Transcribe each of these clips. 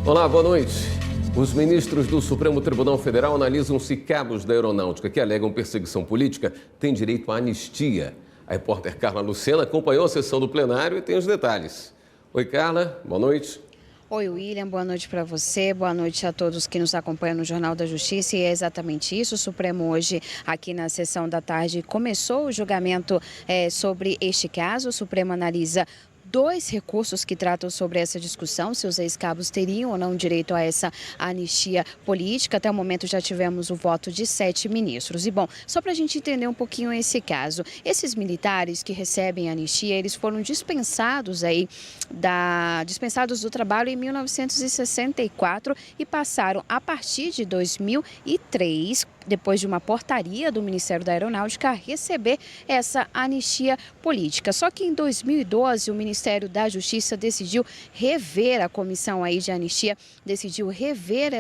Olá, boa noite. Os ministros do Supremo Tribunal Federal analisam se cabos da aeronáutica que alegam perseguição política têm direito à anistia. A repórter Carla Lucena acompanhou a sessão do plenário e tem os detalhes. Oi, Carla, boa noite. Oi, William, boa noite para você, boa noite a todos que nos acompanham no Jornal da Justiça, e é exatamente isso. O Supremo hoje, aqui na sessão da tarde, começou o julgamento sobre este caso. O Supremo analisa 2 recursos que tratam sobre essa discussão, se os ex-cabos teriam ou não direito a essa anistia política. Até o momento já tivemos o voto de 7 ministros. E bom, só para a gente entender um pouquinho esse caso, esses militares que recebem anistia, eles foram dispensados do trabalho em 1964 e passaram a partir de 2003, depois de uma portaria do Ministério da Aeronáutica, a receber essa anistia política. Só que em 2012 o Ministério da Justiça decidiu rever, a comissão aí de anistia decidiu rever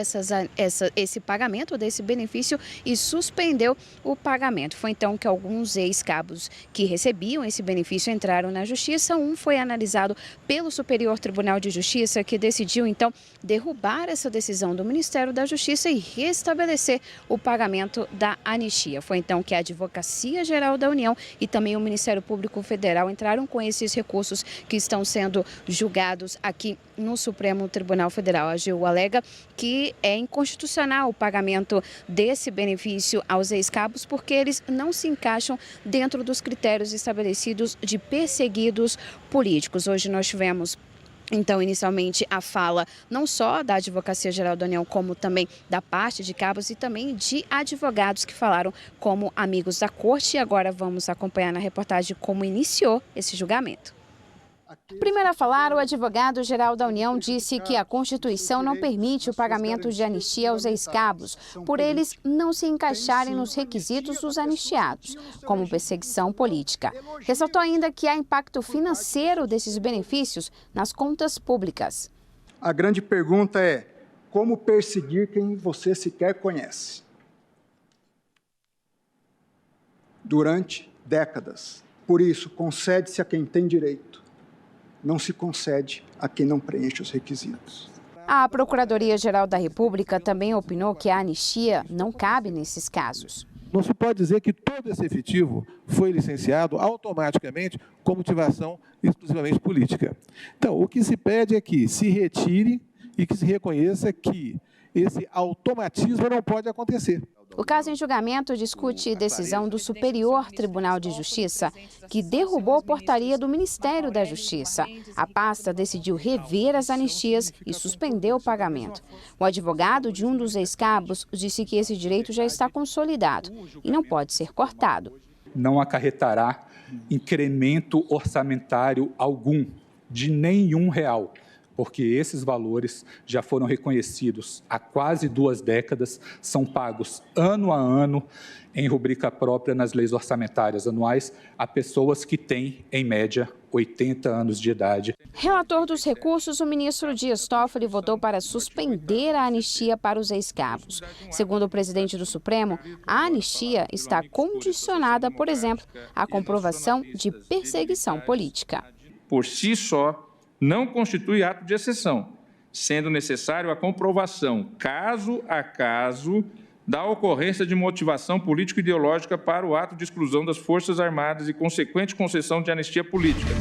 esse pagamento desse benefício e suspendeu o pagamento. Foi então que alguns ex-cabos que recebiam esse benefício entraram na Justiça. Um foi analisado pelo Superior Tribunal de Justiça, que decidiu então derrubar essa decisão do Ministério da Justiça e restabelecer o pagamento da anistia. Foi então que a Advocacia Geral da União e também o Ministério Público Federal entraram com esses recursos que estão sendo julgados aqui no Supremo Tribunal Federal. A AGU alega que é inconstitucional o pagamento desse benefício aos ex-cabos porque eles não se encaixam dentro dos critérios estabelecidos de perseguidos políticos. Hoje nós tivemos então, inicialmente, a fala não só da Advocacia Geral da União, como também da parte de cabos e também de advogados que falaram como amigos da corte. E agora vamos acompanhar na reportagem como iniciou esse julgamento. Primeiro a falar, o advogado-geral da União disse que a Constituição não permite o pagamento de anistia aos ex-cabos, por eles não se encaixarem nos requisitos dos anistiados, como perseguição política. Ressaltou ainda que há impacto financeiro desses benefícios nas contas públicas. A grande pergunta é: como perseguir quem você sequer conhece? Durante décadas. Por isso, concede-se a quem tem direito. Não se concede a quem não preenche os requisitos. A Procuradoria-Geral da República também opinou que a anistia não cabe nesses casos. Não se pode dizer que todo esse efetivo foi licenciado automaticamente com motivação exclusivamente política. Então, o que se pede é que se retire e que se reconheça que esse automatismo não pode acontecer. O caso em julgamento discute decisão do Superior Tribunal de Justiça, que derrubou a portaria do Ministério da Justiça. A pasta decidiu rever as anistias e suspendeu o pagamento. O advogado de um dos ex-cabos disse que esse direito já está consolidado e não pode ser cortado. Não acarretará incremento orçamentário algum, de nenhum real, porque esses valores já foram reconhecidos há quase 2 décadas, são pagos ano a ano em rubrica própria nas leis orçamentárias anuais a pessoas que têm, em média, 80 anos de idade. Relator dos recursos, o ministro Dias Toffoli votou para suspender a anistia para os ex-cabos. Segundo o presidente do Supremo, a anistia está condicionada, por exemplo, à comprovação de perseguição política. Por si só, não constitui ato de exceção, sendo necessário a comprovação, caso a caso, da ocorrência de motivação político-ideológica para o ato de exclusão das Forças Armadas e consequente concessão de anistia política.